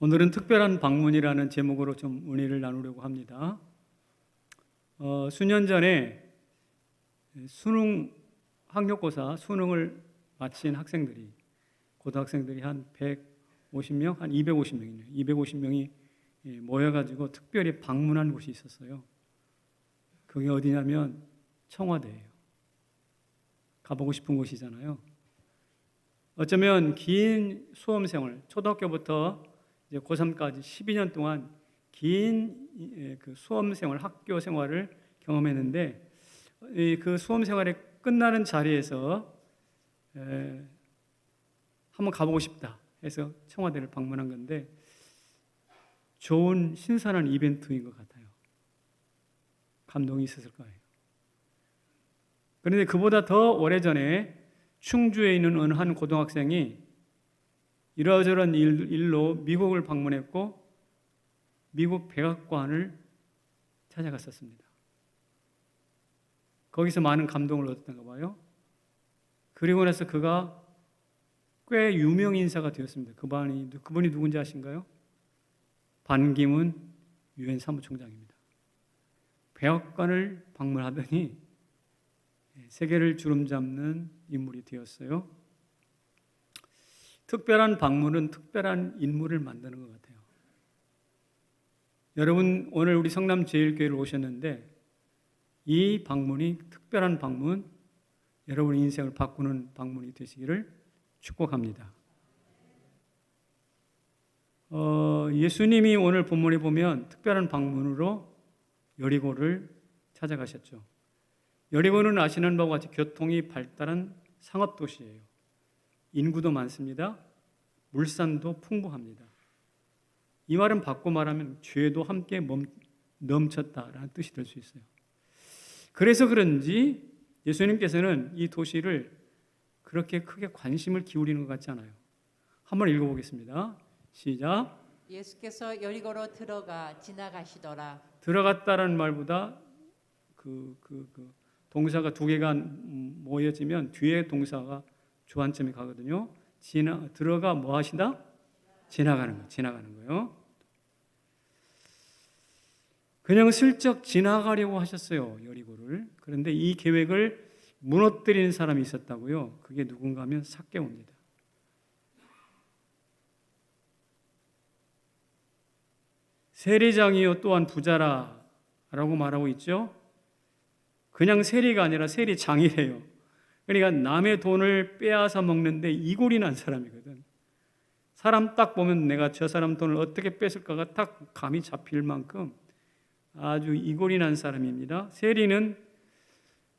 오늘은 특별한 방문이라는 제목으로 좀 은혜를 나누려고 합니다. 수년 전에 학력고사 수능을 마친 학생들이, 고등학생들이 한 150명, 한 250명이네요. 250명이 모여가지고 특별히 방문한 곳이 있었어요. 그게 어디냐면 청와대예요. 가보고 싶은 곳이잖아요. 어쩌면 긴 수험생활, 초등학교부터 이제 고3까지 12년 동안 긴 그 수험생활, 학교 생활을 경험했는데, 그 수험생활이 끝나는 자리에서 한번 가보고 싶다 해서 청와대를 방문한 건데, 좋은 신선한 이벤트인 것 같아요. 감동이 있었을 거예요. 그런데 그보다 더 오래전에 충주에 있는 어느 한 고등학생이 이러저런 일로 미국을 방문했고 미국 백악관을 찾아갔었습니다. 거기서 많은 감동을 얻었던가 봐요. 그리고 나서 그가 꽤 유명 인사가 되었습니다. 그분이 누군지 아신가요? 반기문 유엔 사무총장입니다. 백악관을 방문하더니 세계를 주름잡는 인물이 되었어요. 특별한 방문은 특별한 인물을 만드는 것 같아요. 여러분, 오늘 우리 성남제일교회를 오셨는데 이 방문이 특별한 방문, 여러분의 인생을 바꾸는 방문이 되시기를 축복합니다. 예수님이 오늘 본문에 보면 특별한 방문으로 여리고를 찾아가셨죠. 여리고는 아시는 바와 같이 교통이 발달한 상업도시예요. 인구도 많습니다. 물산도 풍부합니다. 이 말은 바꿔 말하면 죄도 함께 넘쳤다라는 뜻이 될 수 있어요. 그래서 그런지 예수님께서는 이 도시를 그렇게 크게 관심을 기울이는 것 같지 않아요. 한번 읽어보겠습니다. 시작. 예수께서 여리고로 들어가 지나가시더라. 들어갔다라는 말보다 그 동사가 두 개가 모여지면 뒤에 동사가 주안점이 가거든요. 들어가 뭐 하시다? 지나가는 거예요. 그냥 슬쩍 지나가려고 하셨어요, 여리고를. 그런데 이 계획을 무너뜨리는 사람이 있었다고요. 그게 누군가 하면 삭개오입니다. 세리장이요 또한 부자라라고 말하고 있죠. 그냥 세리가 아니라 세리장이래요. 그러니까 남의 돈을 빼앗아 먹는데 이골이 난 사람이거든. 사람 딱 보면 내가 저 사람 돈을 어떻게 뺏을까가 딱 감이 잡힐 만큼 아주 이골이 난 사람입니다. 세리는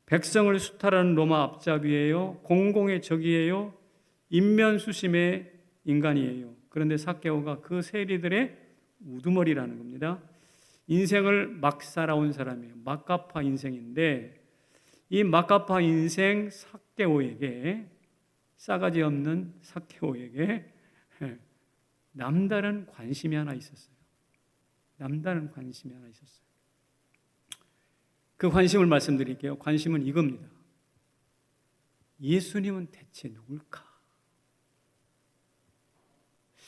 백성을 수탈하는 로마 앞잡이에요. 공공의 적이에요. 인면수심의 인간이에요. 그런데 삭개오가 그 세리들의 우두머리라는 겁니다. 인생을 막 살아온 사람이에요. 막가파 인생인데 이 막가파 인생 삭개오에게, 싸가지 없는 삭개오에게 남다른 관심이 하나 있었어요. 남다른 관심이 하나 있었어요. 그 관심을 말씀드릴게요. 관심은 이겁니다. 예수님은 대체 누굴까?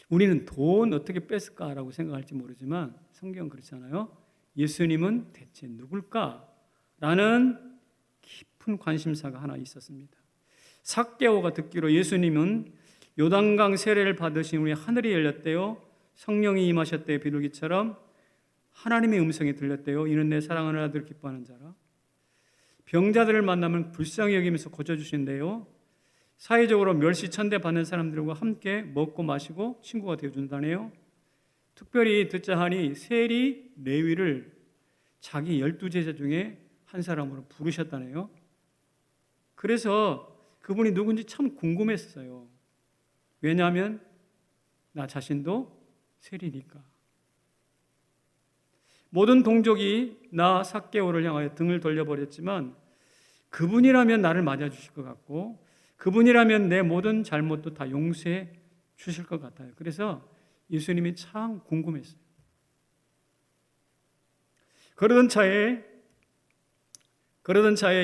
우리는 돈 어떻게 뺐을까라고 생각할지 모르지만 성경은 그렇잖아요. 예수님은 대체 누굴까? 라는 깊은 관심사가 하나 있었습니다. 삭개오가 듣기로 예수님은 요단강 세례를 받으신 후에 하늘이 열렸대요. 성령이 임하셨대요. 비둘기처럼 하나님의 음성이 들렸대요. 이는 내 사랑하는 아들 기뻐하는 자라. 병자들을 만나면 불쌍히 여기면서 고쳐주신대요. 사회적으로 멸시천대 받는 사람들과 함께 먹고 마시고 친구가 되어준다네요. 특별히 듣자 하니 세리 레위를 자기 12제자 중에 한 사람으로 부르셨다네요. 그래서 그분이 누군지 참 궁금했어요. 왜냐하면 나 자신도 세리니까. 모든 동족이 나 삭개오를 향하여 등을 돌려버렸지만 그분이라면 나를 맞아주실 것 같고 그분이라면 내 모든 잘못도 다 용서해 주실 것 같아요. 그래서 예수님이 참 궁금했어요. 그러던 차에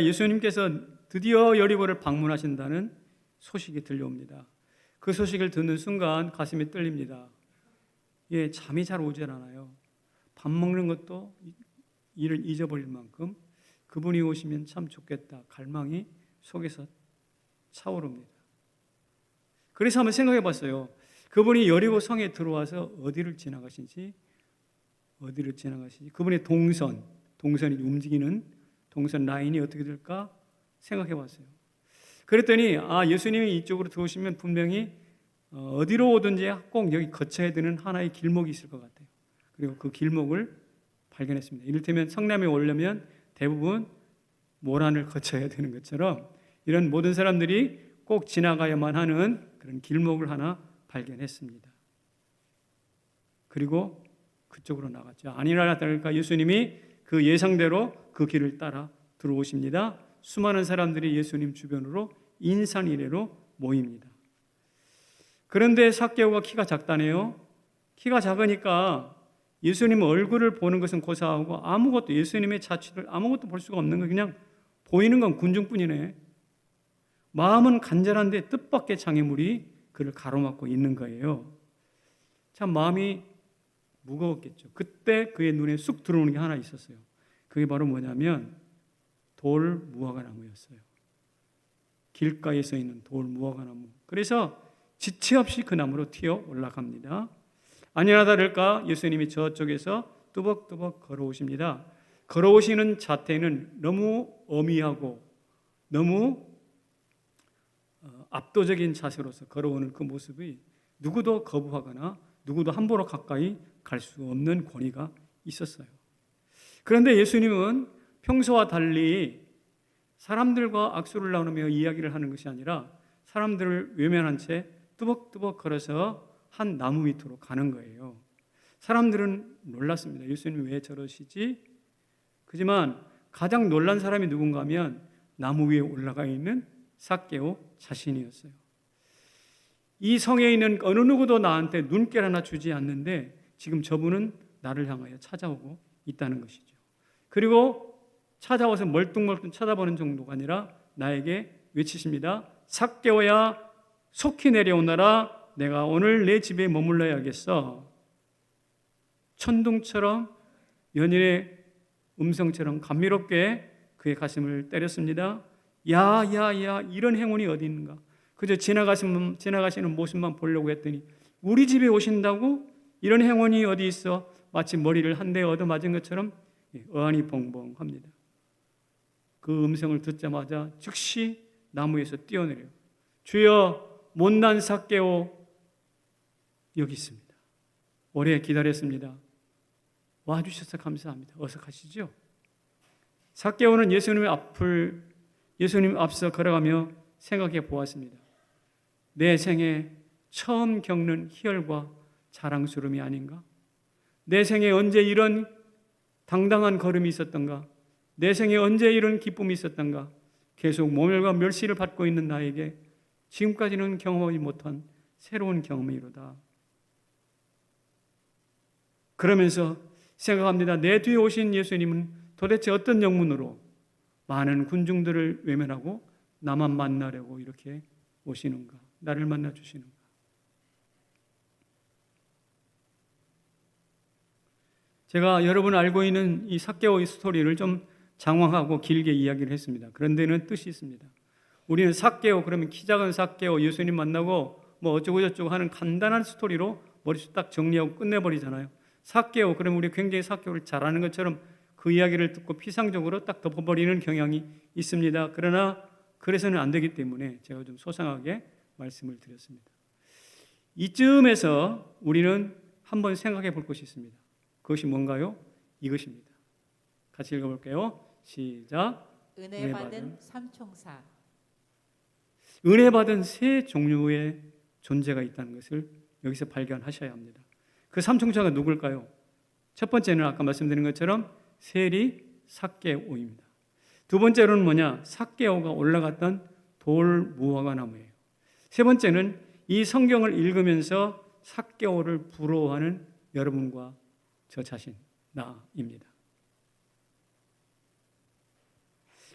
예수님께서 드디어 여리고를 방문하신다는 소식이 들려옵니다. 그 소식을 듣는 순간 가슴이 떨립니다. 예, 잠이 잘 오질 않아요. 밥 먹는 것도 이를 잊어버릴 만큼 그분이 오시면 참 좋겠다. 갈망이 속에서 차오릅니다. 그래서 한번 생각해 봤어요. 그분이 여리고 성에 들어와서 어디를 지나가신지 그분의 동선이 움직이는 동선 라인이 어떻게 될까 생각해 봤어요. 그랬더니 예수님이 이쪽으로 들어오시면 분명히 어디로 오든지 꼭 여기 거쳐야 되는 하나의 길목이 있을 것 같아요. 그리고 그 길목을 발견했습니다. 이를테면 성남에 오려면 대부분 모란을 거쳐야 되는 것처럼 이런 모든 사람들이 꼭 지나가야만 하는 그런 길목을 하나 발견했습니다. 그리고 그쪽으로 나갔죠. 아니나 다를까 예수님이 그 예상대로 그 길을 따라 들어오십니다. 수많은 사람들이 예수님 주변으로 인산이래로 모입니다. 그런데 삭개오가 키가 작다네요. 키가 작으니까 예수님 얼굴을 보는 것은 고사하고 아무것도 예수님의 자취를 아무것도 볼 수가 없는 거 그냥 보이는 건 군중뿐이네. 마음은 간절한데 뜻밖의 장애물이 그를 가로막고 있는 거예요. 참 마음이 무거웠겠죠. 그때 그의 눈에 쑥 들어오는 게 하나 있었어요. 그게 바로 뭐냐면 돌 무화과나무였어요. 길가에 서 있는 돌 무화과나무. 그래서 지체 없이 그 나무로 튀어 올라갑니다. 아니나 다를까 예수님이 저쪽에서 뚜벅뚜벅 걸어오십니다. 걸어오시는 자태는 너무 어미하고 너무 압도적인 자세로서 걸어오는 그 모습이 누구도 거부하거나 누구도 함부로 가까이 갈 수 없는 권위가 있었어요. 그런데 예수님은 평소와 달리 사람들과 악수를 나누며 이야기를 하는 것이 아니라 사람들을 외면한 채 뚜벅뚜벅 걸어서 한 나무 밑으로 가는 거예요. 사람들은 놀랐습니다. 예수님 왜 저러시지? 하지만 가장 놀란 사람이 누군가 하면 나무 위에 올라가 있는 삭개오 자신이었어요. 이 성에 있는 어느 누구도 나한테 눈길 하나 주지 않는데 지금 저분은 나를 향하여 찾아오고 있다는 것이죠. 그리고 찾아와서 멀뚱멀뚱 쳐다보는 정도가 아니라 나에게 외치십니다. 삭개오야 속히 내려오너라. 내가 오늘 내 집에 머물러야겠어. 천둥처럼 연인의 음성처럼 감미롭게 그의 가슴을 때렸습니다. 야야야 이런 행운이 어디 있는가. 그저 지나가시는 모습만 보려고 했더니 우리 집에 오신다고? 이런 행운이 어디 있어? 마치 머리를 한 대 얻어맞은 것처럼 어안이 벙벙합니다. 그 음성을 듣자마자 즉시 나무에서 뛰어내려요. 주여 못난 삭개오 여기 있습니다. 오래 기다렸습니다. 와주셔서 감사합니다. 어서 가시죠. 삭개오는 예수님 앞서 걸어가며 생각해 보았습니다. 내 생에 처음 겪는 희열과 자랑스러움이 아닌가? 내 생에 언제 이런 당당한 걸음이 있었던가? 내 생에 언제 이런 기쁨이 있었던가? 계속 모멸과 멸시를 받고 있는 나에게 지금까지는 경험하지 못한 새로운 경험이로다. 그러면서 생각합니다. 내 뒤에 오신 예수님은 도대체 어떤 영문으로 많은 군중들을 외면하고 나만 만나려고 이렇게 오시는가? 나를 만나 주시는가? 제가 여러분 알고 있는 이 삭개오의 스토리를 좀 장황하고 길게 이야기를 했습니다. 그런 데는 뜻이 있습니다. 우리는 삭개오 그러면 키 작은 삭개오 예수님 만나고 뭐 어쩌고 저쩌고 하는 간단한 스토리로 머릿속에 딱 정리하고 끝내버리잖아요. 삭개오 그러면 우리 굉장히 삭개오를 잘 아는 것처럼 그 이야기를 듣고 피상적으로 딱 덮어버리는 경향이 있습니다. 그러나 그래서는 안 되기 때문에 제가 좀 소상하게 말씀을 드렸습니다. 이쯤에서 우리는 한번 생각해 볼 것이 있습니다. 그것이 뭔가요? 이것입니다. 같이 읽어볼게요. 시작. 은혜 받은 삼총사. 은혜 받은 세 종류의 존재가 있다는 것을 여기서 발견하셔야 합니다. 그 삼총사가 누굴까요? 첫 번째는 아까 말씀드린 것처럼 세리 삭개오입니다. 두 번째로는 뭐냐? 삭개오가 올라갔던 돌 무화과 나무예요. 세 번째는 이 성경을 읽으면서 삭개오를 부러워하는 여러분과 저 자신, 나입니다.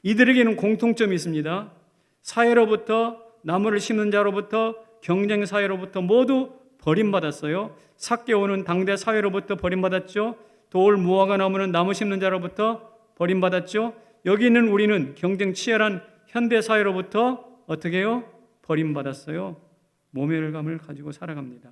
이들에게는 공통점이 있습니다. 사회로부터 나무를 심는 자로부터 경쟁 사회로부터 모두 버림받았어요. 삭개오는 당대 사회로부터 버림받았죠. 돌 무화과 나무는 나무 심는 자로부터 버림받았죠. 여기 있는 우리는 경쟁 치열한 현대 사회로부터 어떻게 해요? 버림받았어요. 모멸감을 가지고 살아갑니다.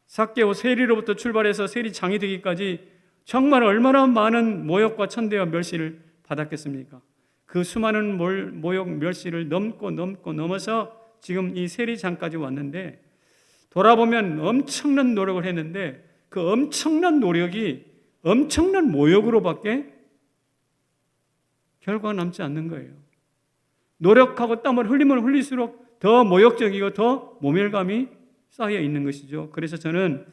삭개오 세리로부터 출발해서 세리장이 되기까지 정말 얼마나 많은 모욕과 천대와 멸시를 받았겠습니까? 그 수많은 모욕 멸시를 넘어서 지금 이 세리장까지 왔는데, 돌아보면 엄청난 노력을 했는데 그 엄청난 노력이 엄청난 모욕으로밖에 결과가 남지 않는 거예요. 노력하고 땀을 흘리면 흘릴수록 더 모욕적이고 더 모멸감이 쌓여 있는 것이죠. 그래서 저는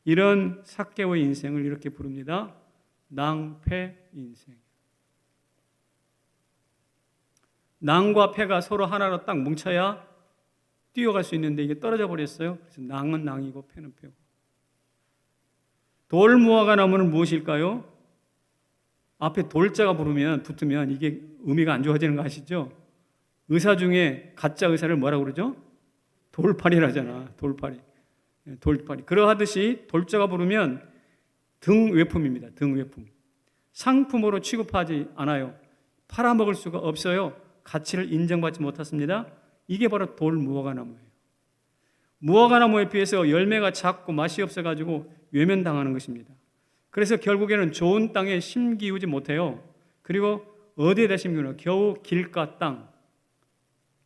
이런 삭개오의 인생을 이렇게 부릅니다. 낭패 인생. 낭과 패가 서로 하나로 딱 뭉쳐야 뛰어갈 수 있는데 이게 떨어져 버렸어요. 그래서 낭은 낭이고 패는 패고. 돌무화과 나무는 무엇일까요? 앞에 돌자가 붙으면 이게 의미가 안 좋아지는 거 아시죠? 의사 중에 가짜 의사를 뭐라고 그러죠? 돌팔이라잖아. 돌팔이. 그러하듯이 돌자가 부르면 등외품입니다. 등외품. 상품으로 취급하지 않아요. 팔아먹을 수가 없어요. 가치를 인정받지 못했습니다. 이게 바로 돌무화과 나무예요. 무화과 나무에 비해서 열매가 작고 맛이 없어가지고 외면당하는 것입니다. 그래서 결국에는 좋은 땅에 심기우지 못해요. 그리고 어디에다 심기우나 겨우 길가 땅,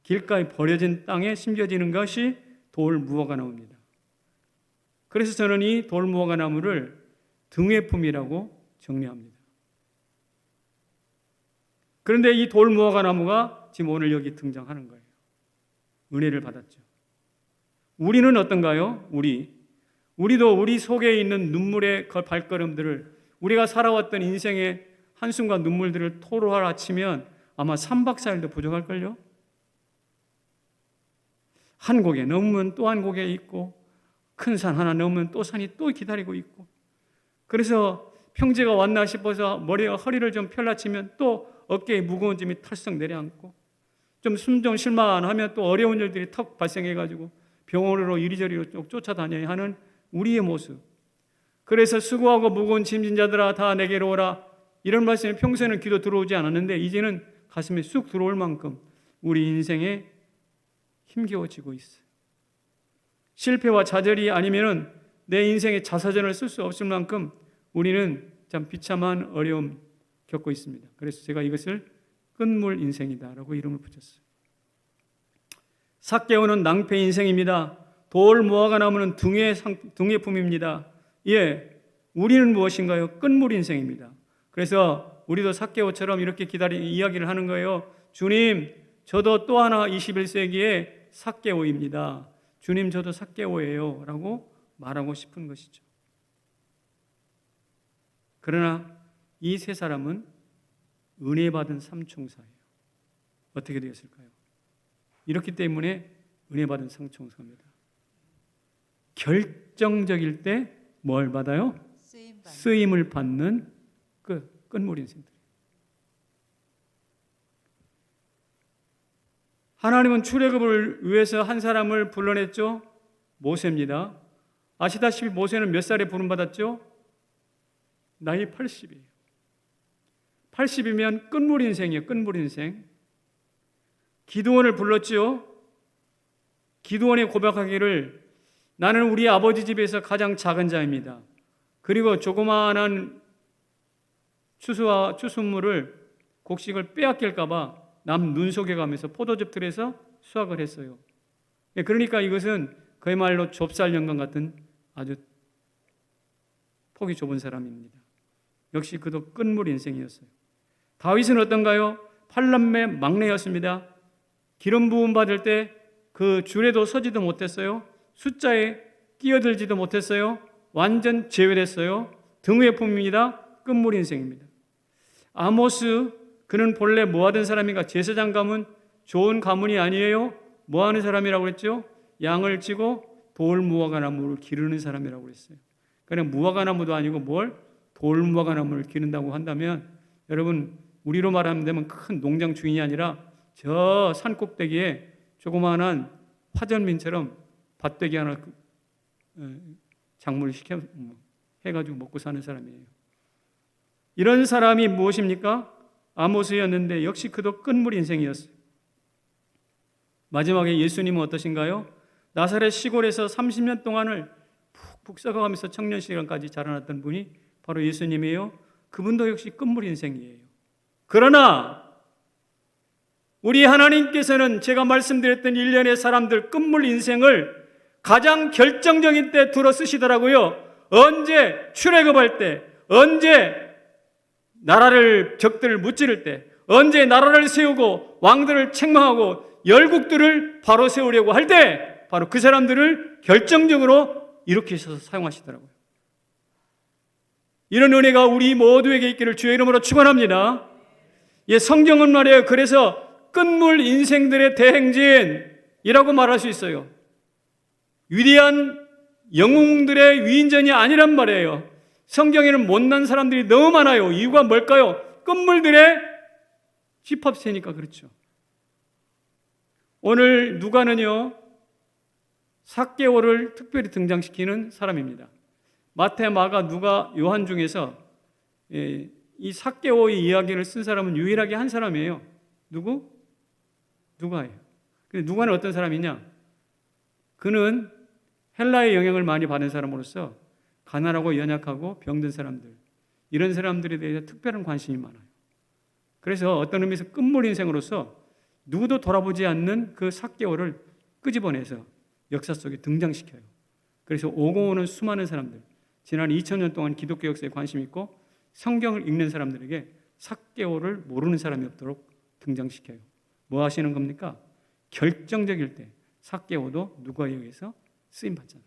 길가에 버려진 땅에 심겨지는 것이 돌무화과 나무입니다. 그래서 저는 이 돌무화과 나무를 등외품이라고 정리합니다. 그런데 이 돌무화과 나무가 지금 오늘 여기 등장하는 거예요. 은혜를 받았죠. 우리는 어떤가요? 우리도 우리 속에 있는 눈물의 발걸음들을, 우리가 살아왔던 인생의 한숨과 눈물들을 토로하라 치면 아마 3박 4일도 부족할걸요? 한 곡에 넘으면 또 한 곡에 있고, 큰 산 하나 넘으면 또 산이 또 기다리고 있고, 그래서 평지가 왔나 싶어서 허리를 좀 펼라치면 또 어깨에 무거운 짐이 털썩 내려앉고, 좀 숨 좀 쉴만하면 또 어려운 일들이 턱 발생해가지고 병원으로 이리저리로 쫓아다녀야 하는 우리의 모습. 그래서 수고하고 무거운 짐진 자들아 다 내게로 오라, 이런 말씀이 평소에는 귀도 들어오지 않았는데 이제는 가슴에 쑥 들어올 만큼 우리 인생에 힘겨워지고 있어요. 실패와 좌절이 아니면은 내 인생의 자서전을 쓸 수 없을 만큼 우리는 참 비참한 어려움 겪고 있습니다. 그래서 제가 이것을 끝물 인생이다라고 이름을 붙였어요. 삭개오는 낭패 인생입니다. 돌 무화과 나무는 등외품입니다. 예, 우리는 무엇인가요? 끝물 인생입니다. 그래서 우리도 삭개오처럼 이렇게 이야기를 하는 거예요. 주님, 저도 또 하나 21세기의 삭개오입니다. 주님, 저도 삭개오예요 라고 말하고 싶은 것이죠. 그러나 이 세 사람은 은혜 받은 삼총사예요. 어떻게 되었을까요? 이렇기 때문에 은혜 받은 삼총사입니다. 결정적일 때 뭘 받아요? 쓰임을 받는 끝물 인생들. 하나님은 출애굽을 위해서 한 사람을 불러냈죠. 모세입니다. 아시다시피 모세는 몇 살에 부름받았죠? 나이 80이에요. 80이면 끝물 인생이에요. 끝물 인생. 기드온을 불렀죠. 기드온이 고백하기를 나는 우리 아버지 집에서 가장 작은 자입니다. 그리고 조그마한 추수물을 곡식을 빼앗길까 봐 남 눈 속에 가면서 포도즙 틀에서 수확을 했어요. 그러니까 이것은 그야말로 좁쌀 영광 같은 아주 폭이 좁은 사람입니다. 역시 그도 끝물 인생이었어요. 다윗은 어떤가요? 8남매 막내였습니다. 기름 부음 받을 때 그 줄에도 서지도 못했어요. 숫자에 끼어들지도 못했어요. 완전 제외됐어요. 등외품입니다. 끝물 인생입니다. 아모스, 그는 본래 뭐하던 사람인가? 제사장 가문, 좋은 가문이 아니에요. 뭐하는 사람이라고 그랬죠? 양을 찌고 돌무화과 나무를 기르는 사람이라고 그랬어요. 그냥 무화과 나무도 아니고 돌무화과 나무를 기른다고 한다면, 여러분, 우리로 말하면 큰 농장 주인이 아니라 저 산 꼭대기에 조그마한 화전민처럼 밭대기 하나 작물 시켜 해가지고 먹고 사는 사람이에요. 이런 사람이 무엇입니까? 아모스였는데 역시 그도 끝물 인생이었어요. 마지막에 예수님은 어떠신가요? 나사렛 시골에서 30년 동안을 푹푹 썩어가면서 청년 시간까지 자라났던 분이 바로 예수님이에요. 그분도 역시 끝물 인생이에요. 그러나 우리 하나님께서는 제가 말씀드렸던 일련의 사람들 끝물 인생을 가장 결정적인 때 들어 쓰시더라고요. 언제 출애굽할 때, 언제 나라를 적들을 무찌를 때, 언제 나라를 세우고 왕들을 책망하고 열국들을 바로 세우려고 할 때 바로 그 사람들을 결정적으로 일으키셔서 사용하시더라고요. 이런 은혜가 우리 모두에게 있기를 주의 이름으로 축원합니다. 예, 성경은 말이에요. 그래서 끝물 인생들의 대행진이라고 말할 수 있어요. 위대한 영웅들의 위인전이 아니란 말이에요. 성경에는 못난 사람들이 너무 많아요. 이유가 뭘까요? 끝물들의 집합세니까 그렇죠. 오늘 누가는요, 삭개오를 특별히 등장시키는 사람입니다. 마태, 마가, 누가, 요한 중에서 이 삭개오의 이야기를 쓴 사람은 유일하게 한 사람이에요. 누구? 누가예요. 근데 누가는 어떤 사람이냐? 그는 헬라의 영향을 많이 받은 사람으로서 가난하고 연약하고 병든 사람들, 이런 사람들에 대해서 특별한 관심이 많아요. 그래서 어떤 의미에서 끝물 인생으로서 누구도 돌아보지 않는 그 삭개오를 끄집어내서 역사 속에 등장시켜요. 그래서 오고 오는 수많은 사람들, 지난 2000년 동안 기독교 역사에 관심 있고 성경을 읽는 사람들에게 삭개오를 모르는 사람이 없도록 등장시켜요. 뭐 하시는 겁니까? 결정적일 때 삭개오도 누가에 의해서 쓰임받잖아요.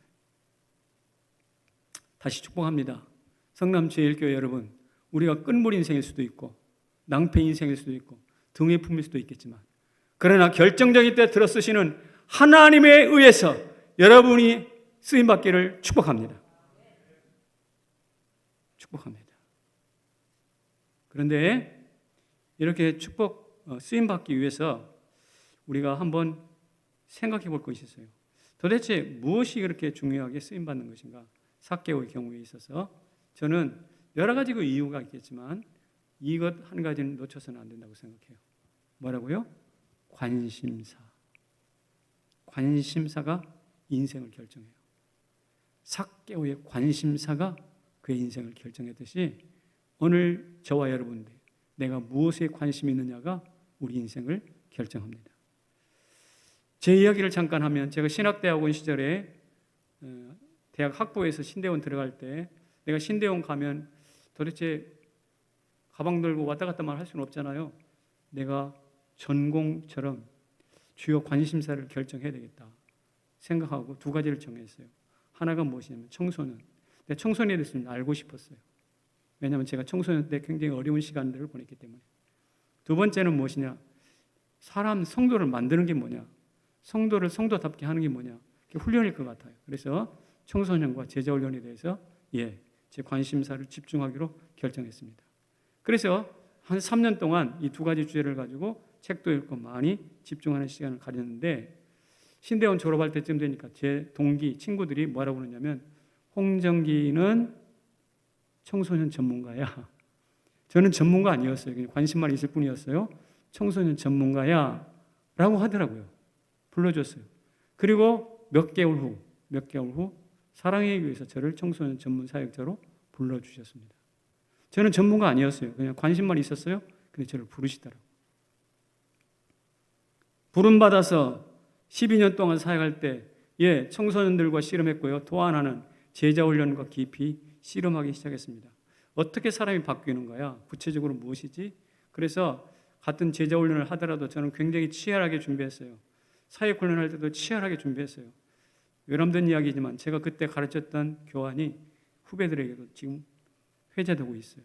다시 축복합니다. 성남제일교회 여러분, 우리가 끝물 인생일 수도 있고 낭패 인생일 수도 있고 등에 품일 수도 있겠지만, 그러나 결정적인 때 들어쓰시는 하나님에 의해서 여러분이 쓰임받기를 축복합니다. 축복합니다. 그런데 이렇게 쓰임받기 위해서 우리가 한번 생각해 볼 것이 있어요. 도대체 무엇이 그렇게 중요하게 쓰임받는 것인가? 삭개오의 경우에 있어서 저는 여러 가지 그 이유가 있겠지만 이것 한 가지는 놓쳐서는 안 된다고 생각해요. 뭐라고요? 관심사. 관심사가 인생을 결정해요. 삭개오의 관심사가 그의 인생을 결정했듯이 오늘 저와 여러분들, 내가 무엇에 관심이 있느냐가 우리 인생을 결정합니다. 제 이야기를 잠깐 하면, 제가 신학대학원 시절에 대학 학부에서 신대원 들어갈 때, 내가 신대원 가면 도대체 가방 들고 왔다 갔다만 할 수는 없잖아요. 내가 전공처럼 주요 관심사를 결정해야 되겠다 생각하고 두 가지를 정했어요. 하나가 무엇이냐면 청소년. 근데 청소년에 대해서 알고 싶었어요. 왜냐하면 제가 청소년 때 굉장히 어려운 시간들을 보냈기 때문에. 두 번째는 무엇이냐? 사람 성도를 만드는 게 뭐냐? 성도를 성도답게 하는 게 뭐냐? 그게 훈련일 것 같아요. 그래서 청소년과 제자훈련에 대해서 제 관심사를 집중하기로 결정했습니다. 그래서 한 3년 동안 이 두 가지 주제를 가지고 책도 읽고 많이 집중하는 시간을 가졌는데, 신대원 졸업할 때쯤 되니까 제 동기 친구들이 뭐라고 그러냐면, 홍정기는 청소년 전문가야. 저는 전문가 아니었어요. 그냥 관심만 있을 뿐이었어요. 청소년 전문가야 라고 하더라고요. 불러줬어요. 그리고 몇 개월 후 사랑에 위해서 저를 청소년 전문 사역자로 불러주셨습니다. 저는 전문가 아니었어요. 그냥 관심만 있었어요. 근데 저를 부르시더라고요. 부름받아서 12년 동안 사역할 때 청소년들과 씨름했고요. 또 하나는 제자훈련과 깊이 씨름하기 시작했습니다. 어떻게 사람이 바뀌는 거야? 구체적으로 무엇이지? 그래서 같은 제자훈련을 하더라도 저는 굉장히 치열하게 준비했어요. 사역훈련할 때도 치열하게 준비했어요. 여러분들 이야기지만 제가 그때 가르쳤던 교환이 후배들에게도 지금 회자되고 있어요.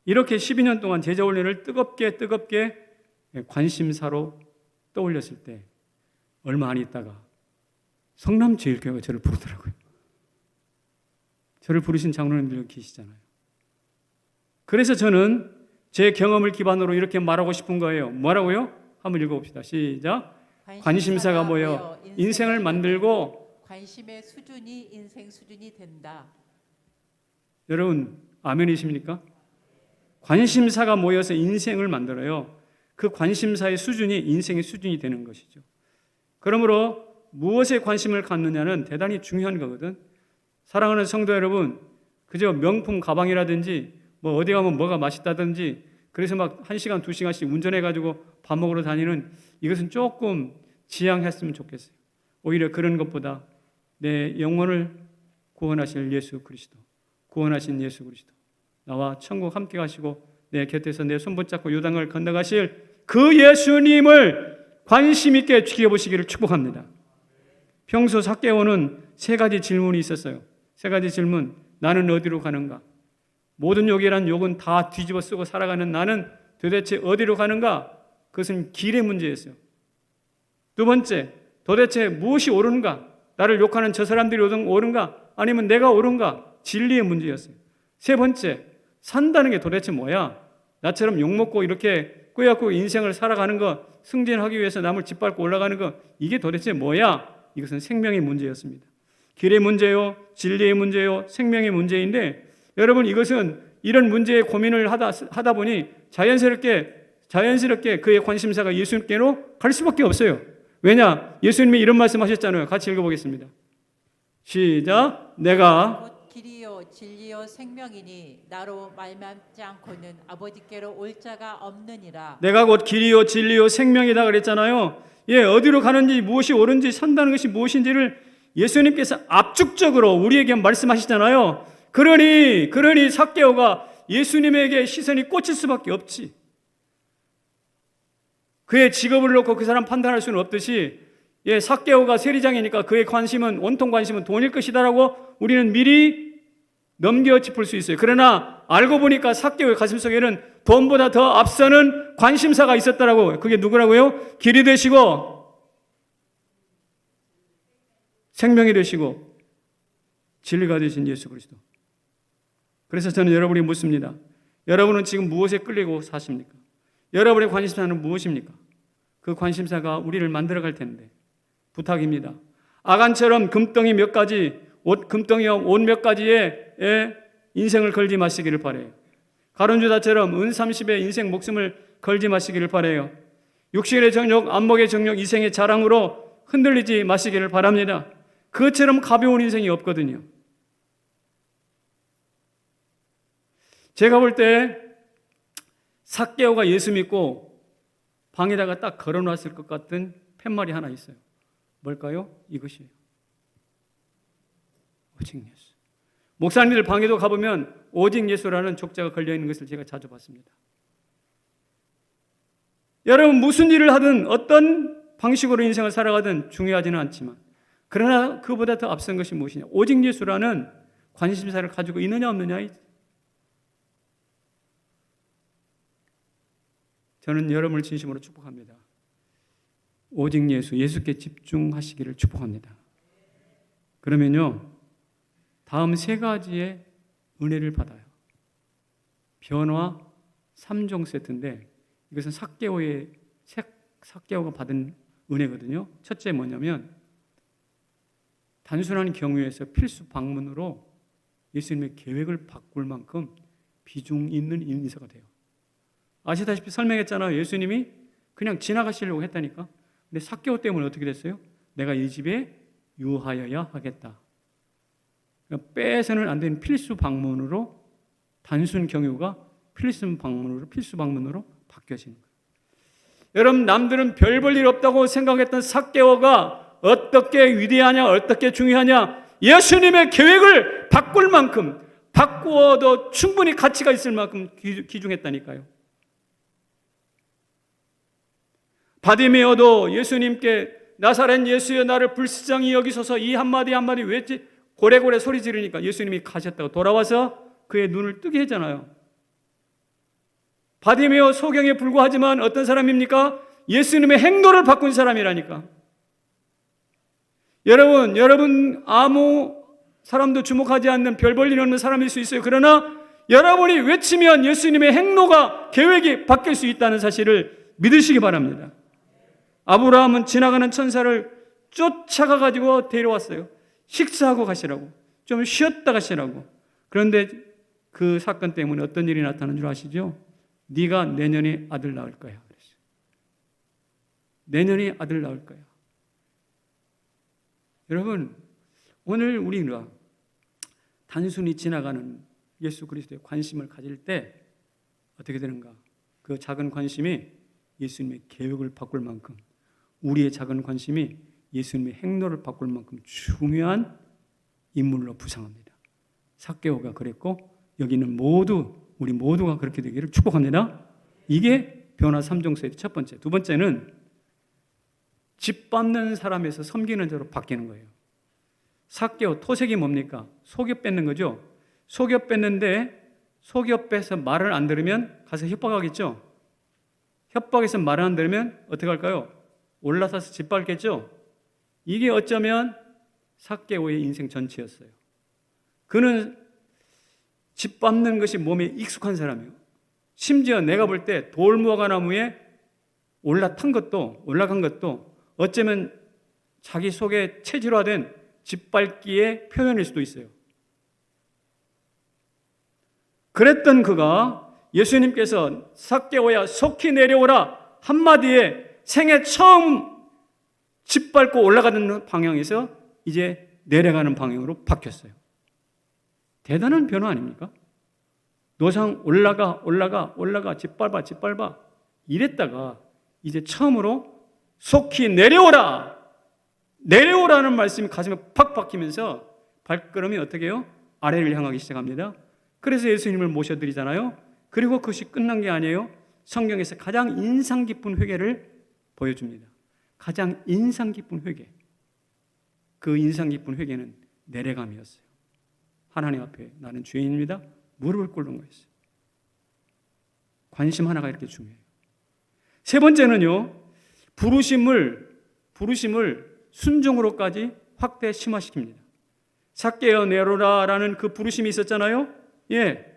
이렇게 12년 동안 제자훈련을 뜨겁게 관심사로 떠올렸을 때 얼마 안 있다가 성남제일교회가 저를 부르더라고요. 저를 부르신 장로님들 계시잖아요. 그래서 저는 제 경험을 기반으로 이렇게 말하고 싶은 거예요. 뭐라고요? 한번 읽어봅시다. 시작. 관심사가 모여 인생을 만들고 관심의 수준이 인생 수준이 된다. 여러분 아멘이십니까? 관심사가 모여서 인생을 만들어요. 그 관심사의 수준이 인생의 수준이 되는 것이죠. 그러므로 무엇에 관심을 갖느냐는 대단히 중요한 거거든. 사랑하는 성도 여러분, 그저 명품 가방이라든지 뭐 어디 가면 뭐가 맛있다든지 그래서 막 1시간, 2시간씩 운전해가지고 밥 먹으러 다니는 이것은 조금 지양했으면 좋겠어요. 오히려 그런 것보다 내 영혼을 구원하실 예수 그리스도, 구원하신 예수 그리스도, 나와 천국 함께 가시고 내 곁에서 내 손 붙잡고 요단강을 건너가실 그 예수님을 관심 있게 지켜보시기를 축복합니다. 평소 삭개오는 3가지 질문이 있었어요. 3가지 질문. 나는 어디로 가는가? 모든 욕이란 욕은 다 뒤집어 쓰고 살아가는 나는 도대체 어디로 가는가? 그것은 길의 문제였어요. 2번째, 도대체 무엇이 옳은가? 나를 욕하는 저 사람들이 옳은가? 아니면 내가 옳은가? 진리의 문제였어요. 3번째, 산다는 게 도대체 뭐야? 나처럼 욕먹고 이렇게 꾸역꾸역 인생을 살아가는 거, 승진하기 위해서 남을 짓밟고 올라가는 거, 이게 도대체 뭐야? 이것은 생명의 문제였습니다. 길의 문제요, 진리의 문제요, 생명의 문제인데 여러분 이것은 이런 문제에 고민을 하다 보니 자연스럽게 그의 관심사가 예수님께로 갈 수밖에 없어요. 왜냐? 예수님이 이런 말씀하셨잖아요. 같이 읽어보겠습니다. 시작. 내가 곧 길이요 진리요 생명이니 나로 말미암지 않고는 아버지께로 올 자가 없느니라. 내가 곧 길이요 진리요 생명이다 그랬잖아요. 예, 어디로 가는지 무엇이 옳은지 산다는 것이 무엇인지를 예수님께서 압축적으로 우리에게 말씀하시잖아요. 그러니 삭개오가 예수님에게 시선이 꽂힐 수밖에 없지. 그의 직업을 놓고 그 사람 판단할 수는 없듯이 예, 삭개오가 세리장이니까 그의 온통 관심은 돈일 것이다라고 우리는 미리 넘겨 짚을 수 있어요. 그러나 알고 보니까 삭개오의 가슴속에는 돈보다 더 앞서는 관심사가 있었다라고. 그게 누구라고요? 길이 되시고 생명이 되시고 진리가 되신 예수 그리스도. 그래서 저는 여러분이 묻습니다. 여러분은 지금 무엇에 끌리고 사십니까? 여러분의 관심사는 무엇입니까? 그 관심사가 우리를 만들어갈 텐데 부탁입니다. 아간처럼 금덩이 몇 가지, 금덩이와 옷 몇 가지에 인생을 걸지 마시기를 바라요. 가룟유다처럼 은 30에 인생 목숨을 걸지 마시기를 바라요. 육신의 정욕, 안목의 정욕, 이생의 자랑으로 흔들리지 마시기를 바랍니다. 그것처럼 가벼운 인생이 없거든요. 제가 볼 때 삭개오가 예수 믿고 방에다가 딱 걸어놨을 것 같은 팻말이 하나 있어요. 뭘까요? 이것이에요. 오직 예수. 목사님들 방에도 가보면 오직 예수라는 족자가 걸려있는 것을 제가 자주 봤습니다. 여러분 무슨 일을 하든 어떤 방식으로 인생을 살아가든 중요하지는 않지만 그러나 그보다 더 앞선 것이 무엇이냐? 오직 예수라는 관심사를 가지고 있느냐 없느냐. 저는 여러분을 진심으로 축복합니다. 오직 예수께 집중하시기를 축복합니다. 그러면요 다음 3가지의 은혜를 받아요. 변화 3종 세트인데 이것은 삭개오가 받은 은혜거든요. 첫째 뭐냐면 단순한 경유에서 필수 방문으로 예수님의 계획을 바꿀 만큼 비중 있는 인사가 돼요. 아시다시피 설명했잖아요. 예수님이 그냥 지나가시려고 했다니까. 근데 삭개오 때문에 어떻게 됐어요? 내가 이 집에 유하여야 하겠다. 그러니까 빼서는 안 되는 필수 방문으로 단순 경유가 필수 방문으로 바뀌어지는 거예요. 여러분 남들은 별 볼 일 없다고 생각했던 삭개오가 어떻게 위대하냐, 어떻게 중요하냐, 예수님의 계획을 바꿀 만큼 바꾸어도 충분히 가치가 있을 만큼 귀중했다니까요. 바디메오도 예수님께 나사렛 예수여 나를 불쌍히 여기소서 이 한마디 외치 고래고래 소리 지르니까 예수님이 가셨다고 돌아와서 그의 눈을 뜨게 했잖아요. 바디메오 소경에 불과하지만 어떤 사람입니까? 예수님의 행로를 바꾼 사람이라니까. 여러분 아무 사람도 주목하지 않는 별 볼 일 없는 사람일 수 있어요. 그러나 여러분이 외치면 예수님의 행로가 계획이 바뀔 수 있다는 사실을 믿으시기 바랍니다. 아브라함은 지나가는 천사를 쫓아가 가지고 데려왔어요. 식사하고 가시라고, 좀 쉬었다 가시라고. 그런데 그 사건 때문에 어떤 일이 나타나는 줄 아시죠? 네가 내년에 아들 낳을 거야. 그랬어요. 내년에 아들 낳을 거야. 여러분, 오늘 우리가 단순히 지나가는 예수 그리스도에 관심을 가질 때 어떻게 되는가? 그 작은 관심이 예수님의 계획을 바꿀 만큼, 우리의 작은 관심이 예수님의 행로를 바꿀 만큼 중요한 인물로 부상합니다. 삭개오가 그랬고 여기는 우리 모두가 그렇게 되기를 축복합니다. 이게 변화 3종소의 첫 번째. 두 번째는 집 밟는 사람에서 섬기는 자로 바뀌는 거예요. 삭개오, 토색이 뭡니까? 속여 뺏는 거죠. 속여 뺏는데 속여 빼서 말을 안 들으면 가서 협박하겠죠. 협박해서 말을 안 들으면 어떻게 할까요? 올라서서 집 밟겠죠. 이게 어쩌면 삭개오의 인생 전체였어요. 그는 집 밟는 것이 몸에 익숙한 사람이에요. 심지어 내가 볼 때 돌무화과 나무에 올라간 것도 어쩌면 자기 속에 체질화된 짓밟기의 표현일 수도 있어요. 그랬던 그가 예수님께서 삭개오야 속히 내려오라 한마디에 생애 처음 짓밟고 올라가는 방향에서 이제 내려가는 방향으로 바뀌었어요. 대단한 변화 아닙니까? 노상 올라가 짓밟아 이랬다가 이제 처음으로 속히 내려오라는 말씀이 가슴에 팍 박히면서 발걸음이 어떻게 해요? 아래를 향하기 시작합니다. 그래서 예수님을 모셔드리잖아요. 그리고 그것이 끝난 게 아니에요. 성경에서 가장 인상 깊은 회개를 보여줍니다. 가장 인상 깊은 회개. 그 인상 깊은 회개는 내려감이었어요. 하나님 앞에 나는 죄인입니다. 무릎을 꿇는 거였어요. 관심 하나가 이렇게 중요해요. 세 번째는요, 부르심을 순종으로까지 확대 심화시킵니다. 삭개오 내려오라라는 그 부르심이 있었잖아요. 예.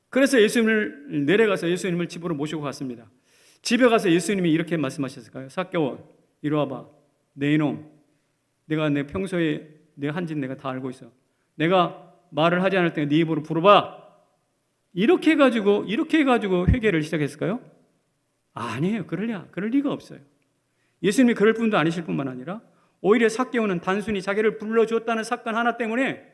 그래서 예수님을 내려가서 예수님을 집으로 모시고 갔습니다. 집에 가서 예수님이 이렇게 말씀하셨을까요? 삭개오, 이리 와봐. 내 이놈, 내가 내 평소에 내 한 짓 내가 다 알고 있어. 내가 말을 하지 않을 때 네 입으로 부르봐. 이렇게 해가지고 회개를 시작했을까요? 아니에요. 그럴 리가 없어요. 예수님이 그럴 분도 아니실 뿐만 아니라 오히려 삭개오는 단순히 자기를 불러주었다는 사건 하나 때문에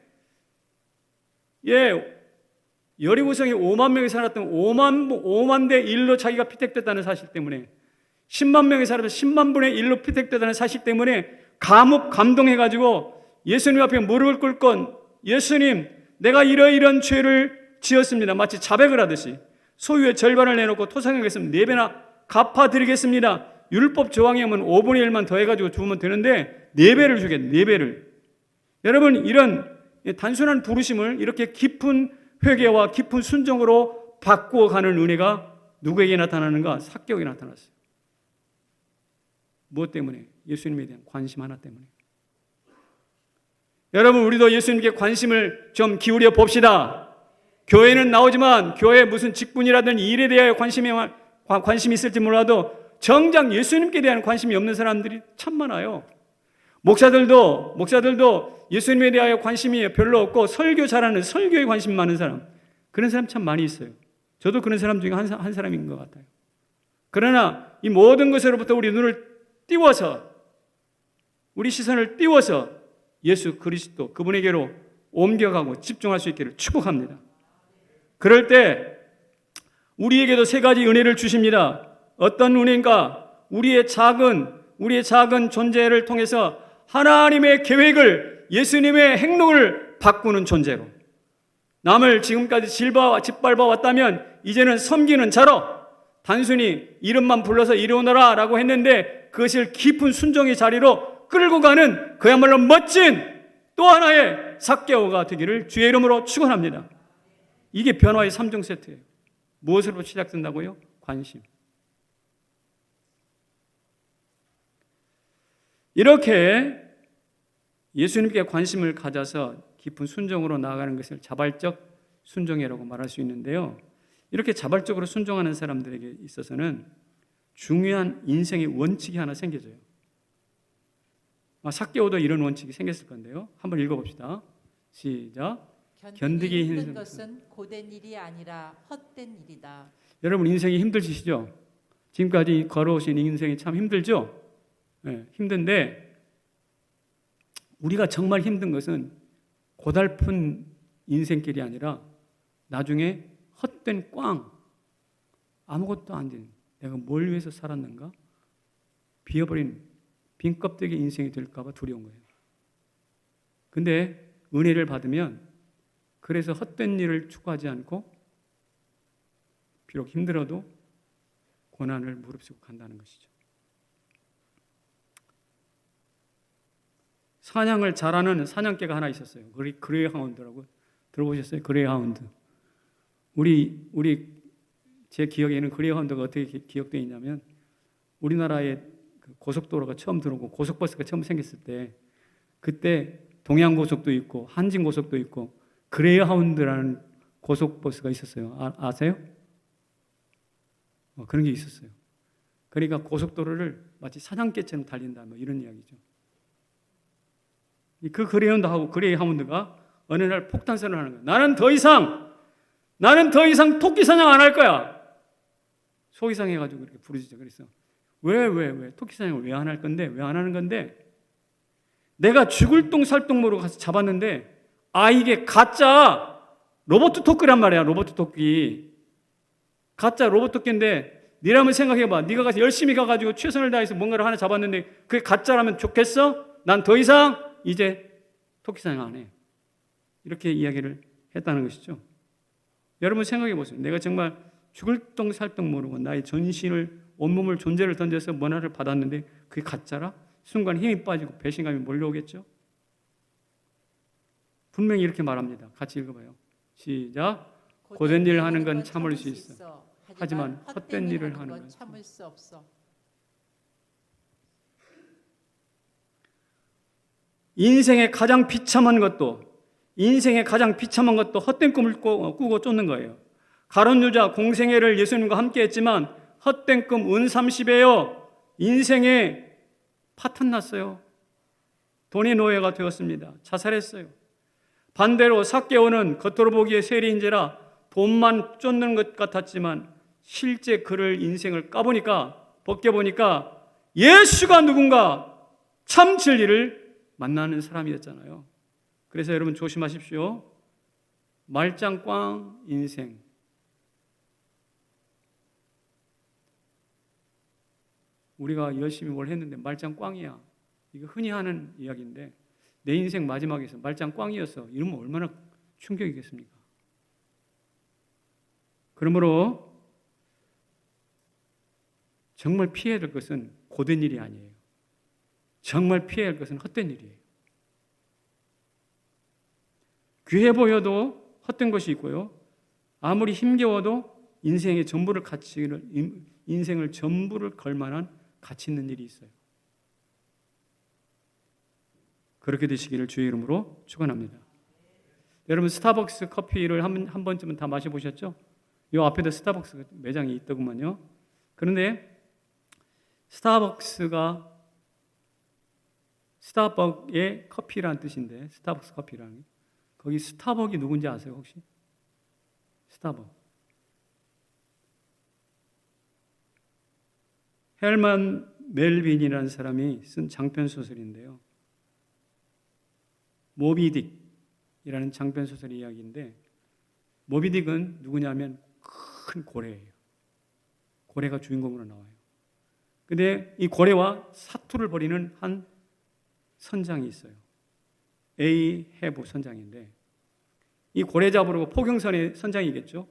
여리고성에 5만 명이 살았던 5만 대 1로 자기가 피택됐다는 사실 때문에 10만 명이 살았던 10만 분의 1로 피택됐다는 사실 때문에 감동해가지고 예수님 앞에 무릎을 꿇고 예수님, 내가 이러이러한 죄를 지었습니다. 마치 자백을 하듯이 소유의 절반을 내놓고 토상하겠습니다. 4배나 갚아드리겠습니다. 율법 조항에 하면 5분의 1만 더해가지고 주면 되는데 4배를 주겠네. 4배를. 여러분, 이런 단순한 부르심을 이렇게 깊은 회개와 깊은 순종으로 바꾸어가는 은혜가 누구에게 나타나는가? 삭개오에게 나타났어요. 무엇 때문에? 예수님에 대한 관심 하나 때문에. 여러분, 우리도 예수님께 관심을 좀 기울여 봅시다. 교회는 나오지만 교회에 무슨 직분이라든지 일에 대하여 관심이 있을지 몰라도 정작 예수님께 대한 관심이 없는 사람들이 참 많아요. 목사들도 예수님에 대하여 관심이 별로 없고 설교 잘하는 설교에 관심 많은 사람, 그런 사람 참 많이 있어요. 저도 그런 사람 중에 한 사람인 것 같아요. 그러나 이 모든 것으로부터 우리 눈을 띄워서, 우리 시선을 띄워서 예수 그리스도 그분에게로 옮겨가고 집중할 수 있기를 축복합니다. 그럴 때 우리에게도 3가지 은혜를 주십니다. 어떤 은혜인가? 우리의 작은 존재를 통해서 하나님의 계획을, 예수님의 행동을 바꾸는 존재로, 남을 지금까지 짓밟아 왔다면 이제는 섬기는 자로, 단순히 이름만 불러서 이리 오너라 라고 했는데 그것을 깊은 순종의 자리로 끌고 가는 그야말로 멋진 또 하나의 삭개오가 되기를 주의 이름으로 축원합니다. 이게 변화의 3종 세트예요. 무엇으로 시작된다고요? 관심. 이렇게 예수님께 관심을 가져서 깊은 순종으로 나아가는 것을 자발적 순종이라고 말할 수 있는데요. 이렇게 자발적으로 순종하는 사람들에게 있어서는 중요한 인생의 원칙이 하나 생겨져요. 삭개오도 이런 원칙이 생겼을 건데요. 한번 읽어봅시다. 시작. 견디기 힘든 것은 고된 일이 아니라 헛된 일이다. 여러분 인생이 힘드시죠? 지금까지 걸어오신 인생이 참 힘들죠? 네, 힘든데 우리가 정말 힘든 것은 고달픈 인생길이 아니라 나중에 헛된 꽝, 아무것도 안 된, 내가 뭘 위해서 살았는가? 비어버린 빈 껍데기 인생이 될까 봐 두려운 거예요. 근데 은혜를 받으면 그래서 헛된 일을 추구하지 않고 비록 힘들어도 고난을 무릅쓰고 간다는 것이죠. 사냥을 잘하는 사냥개가 하나 있었어요. 그레이하운드라고 들어보셨어요? 그레이하운드. 제 기억에는 그레이하운드가 어떻게 기억되어 있냐면 우리나라에 고속도로가 처음 들어오고 고속버스가 처음 생겼을 때 그때 동양고속도 있고 한진고속도 있고 그레이하운드라는 고속버스가 있었어요. 아세요? 그런 게 있었어요. 그러니까 고속도로를 마치 사냥개처럼 달린다 이런 이야기죠. 그 그레이하운드가 어느 날 폭탄선을 하는 거예요. 나는 더 이상 토끼 사냥 안 할 거야. 소이상해가지고 그렇게 부르짖어. 그래서 왜 토끼 사냥을 왜 안 할 건데? 왜 안 하는 건데? 내가 죽을 똥 살 똥 모르고 가서 잡았는데 이게 가짜 로봇 토끼란 말이야. 로봇 토끼. 가짜 로봇 토끼인데 네가 한번 생각해봐. 네가 가서 열심히 가가지고 최선을 다해서 뭔가를 하나 잡았는데 그게 가짜라면 좋겠어? 난 더 이상 이제 토끼 사냥 안 해. 이렇게 이야기를 했다는 것이죠. 여러분 생각해 보세요. 내가 정말 죽을 똥 살 똥 모르고 나의 전신을 온몸을 존재를 던져서 뭔가를 받았는데 그게 가짜라? 순간 힘이 빠지고 배신감이 몰려오겠죠? 분명히 이렇게 말합니다. 같이 읽어봐요. 시작. 고된 일을 하는 건 참을 수 있어. 하지만 헛된 일을 하는 건 참을 수 없어. 인생의 가장 비참한 것도 헛된 꿈을 꾸고 쫓는 거예요. 가론유다 공생애를 예수님과 함께 했지만 헛된 꿈 은30에요. 인생에 파탄 났어요. 돈의 노예가 되었습니다. 자살했어요. 반대로 삭개오는 겉으로 보기에 세리인지라 돈만 쫓는 것 같았지만 실제 그를 인생을 벗겨보니까 예수가 누군가 참 진리를 만나는 사람이었잖아요. 그래서 여러분 조심하십시오. 말짱꽝 인생. 우리가 열심히 뭘 했는데 말짱꽝이야. 이거 흔히 하는 이야기인데 내 인생 마지막에서 말짱꽝이었어. 이러면 얼마나 충격이겠습니까? 그러므로 정말 피해야 될 것은 고된 일이 아니에요. 정말 피해야 할 것은 헛된 일이에요. 귀해 보여도 헛된 것이 있고요. 아무리 힘겨워도 인생을 전부를 걸 만한 가치 있는 일이 있어요. 그렇게 되시기를 주의 이름으로 축원합니다. 여러분 스타벅스 커피를 한 번쯤은 다 마셔보셨죠? 이 앞에도 스타벅스 매장이 있더구만요. 그런데 스타벅의 커피라는 뜻인데 스타벅스 커피라는 거기 스타벅이 누군지 아세요 혹시? 스타벅. 헬만 멜빈이라는 사람이 쓴 장편 소설인데요. 모비딕이라는 장편 소설 이야기인데 모비딕은 누구냐면 큰 고래예요. 고래가 주인공으로 나와요. 근데 이 고래와 사투를 벌이는 한 선장이 있어요. 에이헤브 선장인데 이 고래 잡으려고 포경선의 선장이겠죠.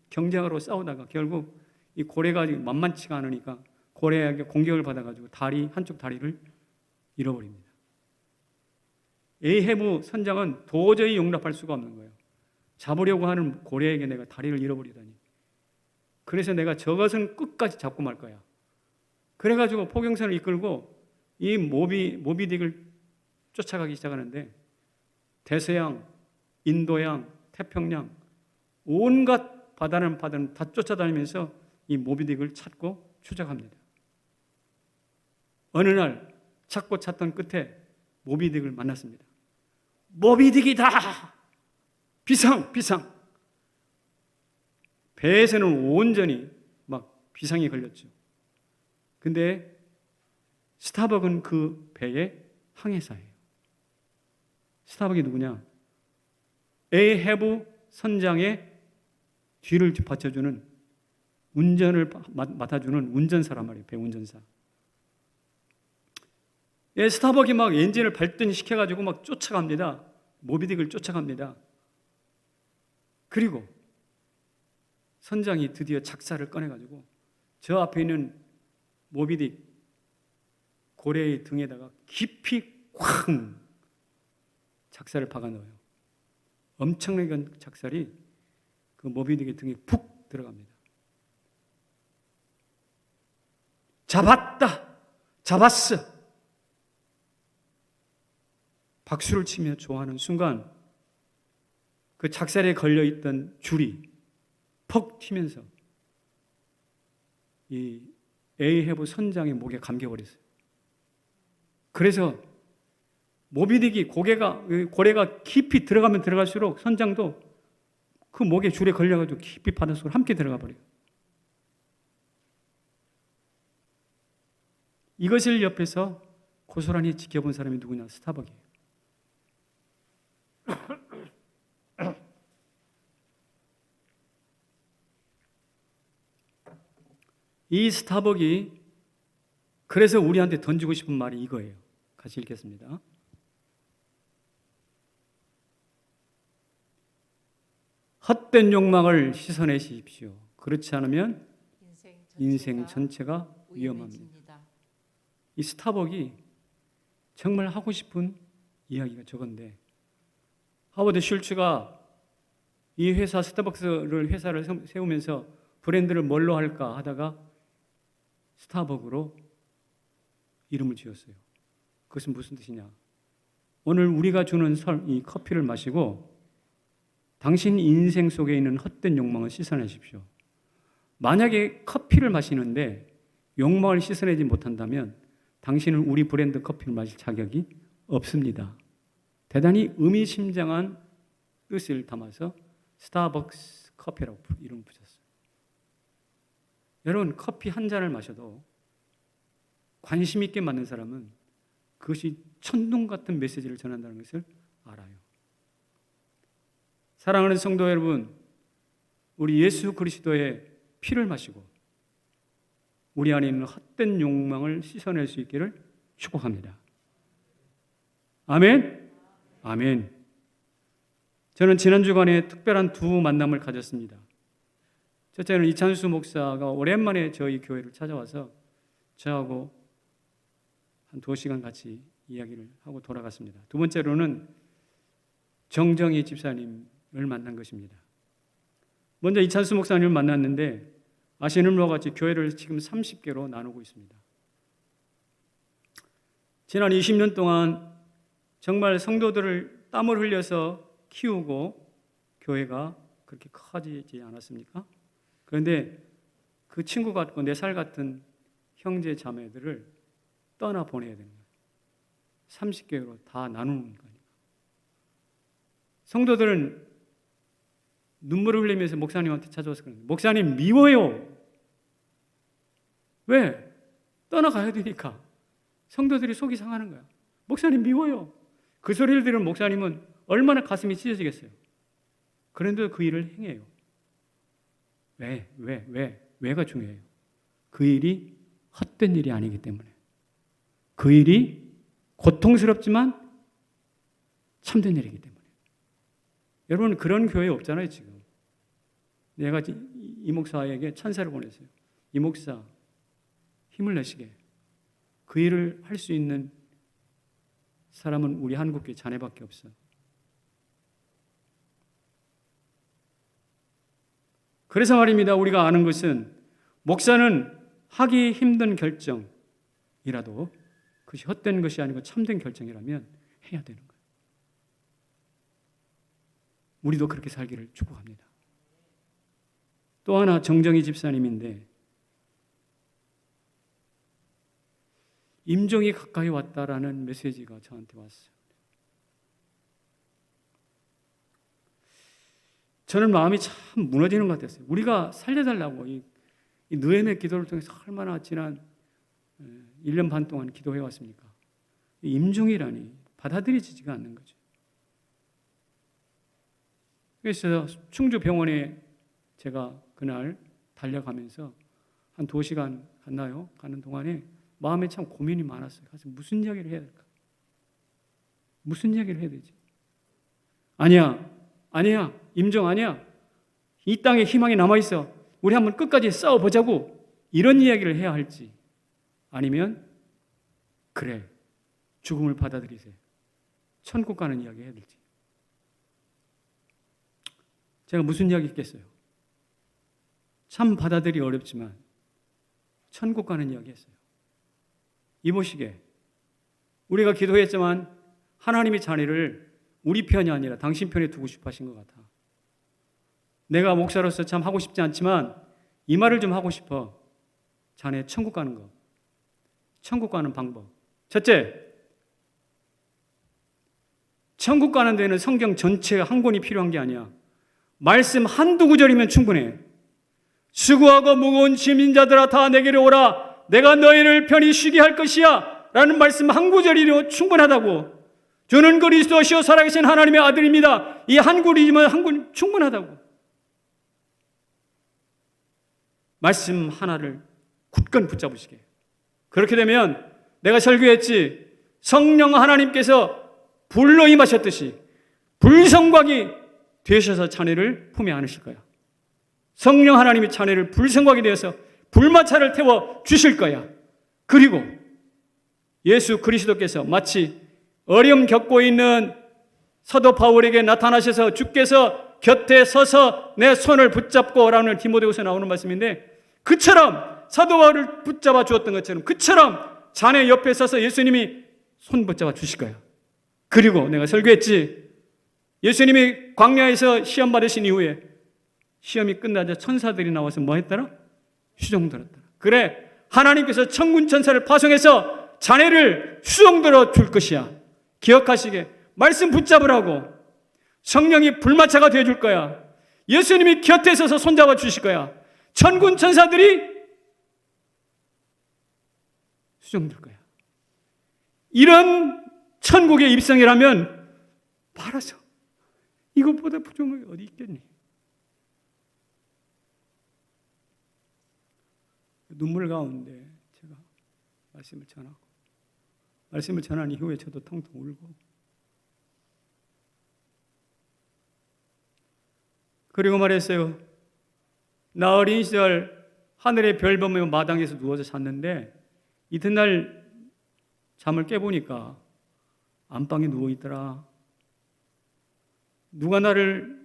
경쟁으로 싸우다가 결국 이 고래가 만만치가 않으니까 고래에게 공격을 받아가지고 한쪽 다리를 잃어버립니다. 에이헤브 선장은 도저히 용납할 수가 없는 거예요. 잡으려고 하는 고래에게 내가 다리를 잃어버리다니. 그래서 내가 저것은 끝까지 잡고 말 거야. 그래가지고 포경선을 이끌고 이 모비딕을 쫓아가기 시작하는데 대서양, 인도양, 태평양 온갖 바다는 다 쫓아다니면서 이 모비딕을 찾고 추적합니다. 어느 날 찾고 찾던 끝에 모비딕을 만났습니다. 모비딕이다! 비상! 비상! 배에서는 온전히 막 비상이 걸렸죠. 근데 스타벅은 그 배의 항해사예요. 스타벅이 누구냐? 에이헤브 선장의 뒤를 받쳐주는 운전을 맡아주는 운전사란 말이에요. 배 운전사. 예, 스타벅이 막 엔진을 발전시켜가지고 막 쫓아갑니다. 모비딕을 쫓아갑니다. 그리고 선장이 드디어 작사를 꺼내가지고 저 앞에 있는 모비딕 고래의 등에다가 깊이 쾅 작사를 박아 넣어요. 엄청나게 작살이 그 모비딕의 등에 푹 들어갑니다. 잡았다! 잡았어! 박수를 치며 좋아하는 순간 그 작살에 걸려있던 줄이 퍽 튀면서 이 에이헤브 선장의 목에 감겨버렸어요. 그래서 모비딕이 고래가 깊이 들어가면 들어갈수록 선장도 그 목에 줄에 걸려가지고 깊이 바닷속으로 함께 들어가 버려요. 이것을 옆에서 고스란히 지켜본 사람이 누구냐? 스타벅이에요. 이 스타벅이 그래서 우리한테 던지고 싶은 말이 이거예요. 같이 읽겠습니다. 헛된 욕망을 씻어내십시오. 그렇지 않으면 인생 전체가 위험합니다. 이 스타벅이 정말 하고 싶은 이야기가 저건데 하워드 슐츠가 이 회사 회사를 세우면서 브랜드를 뭘로 할까 하다가 스타벅으로 이름을 지었어요. 그것은 무슨 뜻이냐? 오늘 우리가 주는 이 커피를 마시고 당신 인생 속에 있는 헛된 욕망을 씻어내십시오. 만약에 커피를 마시는데 욕망을 씻어내지 못한다면 당신은 우리 브랜드 커피를 마실 자격이 없습니다. 대단히 의미심장한 뜻을 담아서 스타벅스 커피라고 이름을 붙였어요. 여러분, 커피 한 잔을 마셔도 관심 있게 맞는 사람은 그것이 천둥 같은 메시지를 전한다는 것을 알아요. 사랑하는 성도 여러분, 우리 예수 그리스도의 피를 마시고 우리 안에 있는 헛된 욕망을 씻어낼 수 있기를 축복합니다. 아멘? 아멘. 저는 지난 주간에 특별한 두 만남을 가졌습니다. 첫째는 이찬수 목사가 오랜만에 저희 교회를 찾아와서 저하고 한 2시간 같이 이야기를 하고 돌아갔습니다. 두 번째로는 정정희 집사님을 만난 것입니다. 먼저 이찬수 목사님을 만났는데 아시는 바와 같이 교회를 지금 30개로 나누고 있습니다. 지난 20년 동안 정말 성도들을 땀을 흘려서 키우고 교회가 그렇게 커지지 않았습니까? 그런데 그 친구 같고 내 살 같은 형제 자매들을 떠나 보내야 되는 거예요. 30개로 다 나누는 거니까. 성도들은 눈물을 흘리면서 목사님한테 찾아와서 그러는데 목사님 미워요. 왜? 떠나가야 되니까. 성도들이 속이 상하는 거야. 목사님 미워요. 그 소리를 들은 목사님은 얼마나 가슴이 찢어지겠어요. 그런데 그 일을 행해요. 왜가 중요해요. 그 일이 헛된 일이 아니기 때문에. 그 일이 고통스럽지만 참된 일이기 때문에. 여러분 그런 교회 없잖아요 지금. 내가 이 목사에게 찬사를 보냈어요. 이 목사 힘을 내시게. 그 일을 할 수 있는 사람은 우리 한국교회 자네밖에 없어. 그래서 말입니다. 우리가 아는 것은 목사는 하기 힘든 결정이라도 그것이 헛된 것이 아니고 참된 결정이라면 해야 되는 거예요. 우리도 그렇게 살기를 축복합니다. 또 하나 정정희 집사님인데 임종이 가까이 왔다라는 메시지가 저한테 왔어요. 저는 마음이 참 무너지는 것 같았어요. 우리가 살려달라고 이 느헤미야 기도를 통해서 얼마나 지난 1년 반 동안 기도해 왔습니까? 임종이라니 받아들여지지가 않는 거죠. 그래서 충주병원에 제가 그날 달려가면서 한 2시간 갔나요? 가는 동안에 마음에 참 고민이 많았어요. 그래서 무슨 이야기를 해야 될까? 무슨 이야기를 해야 되지? 아니야. 임종 아니야. 이 땅에 희망이 남아있어. 우리 한번 끝까지 싸워보자고. 이런 이야기를 해야 할지, 아니면 그래, 죽음을 받아들이세요, 천국 가는 이야기 해야 될지. 제가 무슨 이야기 했겠어요? 참 받아들이기 어렵지만 천국 가는 이야기 했어요. 이보시게, 우리가 기도했지만 하나님이 자네를 우리 편이 아니라 당신 편에 두고 싶어 하신 것 같아. 내가 목사로서 참 하고 싶지 않지만 이 말을 좀 하고 싶어. 자네 천국 가는 거, 천국 가는 방법. 첫째, 천국 가는 데는 성경 전체 한 권이 필요한 게 아니야. 말씀 한두 구절이면 충분해. 수고하고 무거운 짐진 자들아 다 내게로 오라. 내가 너희를 편히 쉬게 할 것이야. 라는 말씀 한 구절이로 충분하다고. 주는 그리스도시요 살아계신 하나님의 아들입니다. 이 한 구절이면 한 군 충분하다고. 말씀 하나를 굳건 붙잡으시게. 그렇게 되면 내가 설교했지, 성령 하나님께서 불로 임하셨듯이 불성곽이 되셔서 자네를 품에 안으실 거야. 성령 하나님이 자네를 불성곽이 되어서 불마차를 태워 주실 거야. 그리고 예수 그리스도께서 마치 어려움 겪고 있는 사도 바울에게 나타나셔서 주께서 곁에 서서 내 손을 붙잡고 라는 디모데후서 나오는 말씀인데, 그처럼 사도 바울을 붙잡아 주었던 것처럼 그처럼 자네 옆에 서서 예수님이 손 붙잡아 주실 거야. 그리고 내가 설교했지, 예수님이 광야에서 시험 받으신 이후에 시험이 끝나자 천사들이 나와서 뭐 했더라? 수종들었더라. 그래, 하나님께서 천군 천사를 파송해서 자네를 수종들어 줄 것이야. 기억하시게. 말씀 붙잡으라고. 성령이 불마차가 되어줄 거야. 예수님이 곁에 서서 손잡아 주실 거야. 천군 천사들이 수종될 거야. 이런 천국의 입성이라면 말아서 이것보다 부정이 어디 있겠니? 눈물 가운데 제가 말씀을 전하고, 말씀을 전한 이후에 저도 텅텅 울고, 그리고 말했어요. 나 어린 시절 하늘의 별 보며 마당에서 누워서 잤는데 이튿날 잠을 깨보니까 안방에 누워있더라. 누가 나를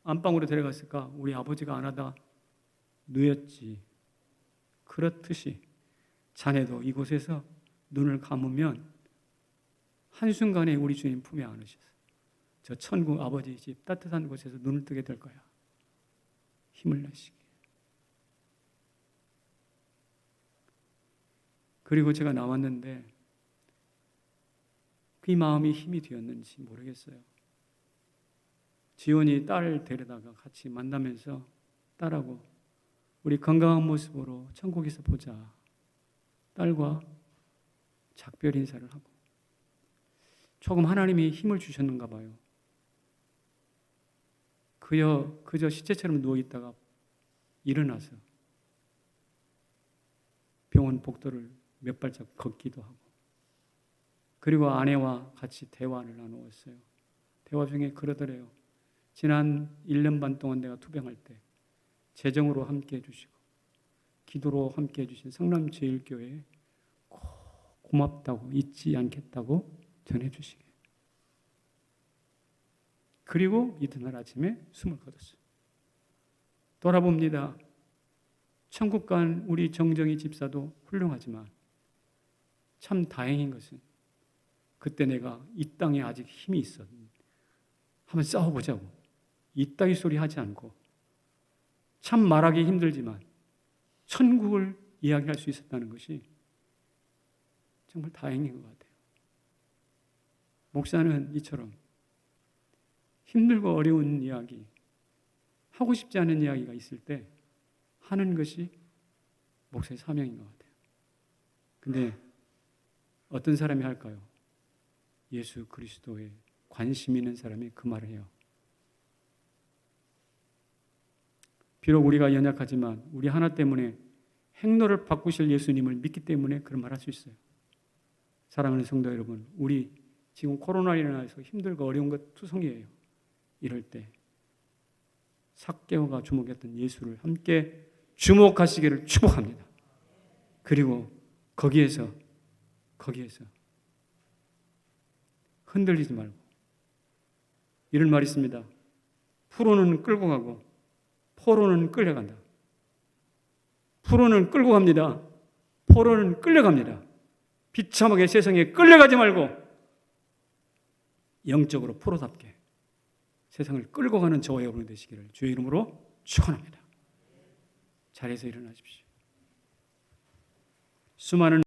안방으로 데려갔을까? 우리 아버지가 안 하다 누였지. 그렇듯이 자네도 이곳에서 눈을 감으면 한순간에 우리 주님 품에 안으셔서 저 천국 아버지 집 따뜻한 곳에서 눈을 뜨게 될 거야. 힘을 내시게. 그리고 제가 나왔는데 그 마음이 힘이 되었는지 모르겠어요. 지원이 딸을 데려다가 같이 만나면서 딸하고 우리 건강한 모습으로 천국에서 보자. 딸과 작별 인사를 하고, 조금 하나님이 힘을 주셨는가 봐요. 그저 시체처럼 누워있다가 일어나서 병원 복도를 몇 발짝 걷기도 하고, 그리고 아내와 같이 대화를 나누었어요. 대화 중에 그러더래요. 지난 1년 반 동안 내가 투병할 때 재정으로 함께 해주시고 기도로 함께 해주신 성남제일교회에 꼭 고맙다고, 잊지 않겠다고 전해주시게. 그리고 이튿날 아침에 숨을 거뒀어요. 돌아봅니다. 천국 간 우리 정정희 집사도 훌륭하지만 참 다행인 것은 그때 내가 이 땅에 아직 힘이 있어. 한번 싸워보자고. 이따위 소리 하지 않고 참 말하기 힘들지만 천국을 이야기할 수 있었다는 것이 정말 다행인 것 같아요. 목사는 이처럼 힘들고 어려운 이야기, 하고 싶지 않은 이야기가 있을 때 하는 것이 목사의 사명인 것 같아요. 근데 어떤 사람이 할까요? 예수 그리스도에 관심 있는 사람이 그 말을 해요. 비록 우리가 연약하지만 우리 하나 때문에 행로를 바꾸실 예수님을 믿기 때문에 그런 말 할 수 있어요. 사랑하는 성도 여러분, 우리 지금 코로나로 인해서 힘들고 어려운 것 투성이에요. 이럴 때 삭개오가 주목했던 예수를 함께 주목하시기를 축복합니다. 그리고 거기에서 흔들리지 말고 이런 말이 있습니다. 프로는 끌고 가고 포로는 끌려간다. 프로는 끌고 갑니다. 포로는 끌려갑니다. 비참하게 세상에 끌려가지 말고 영적으로 포로답게 세상을 끌고 가는 저와 여러분 되시기를 주의 이름으로 축원합니다. 자리에서 일어나십시오. 수많은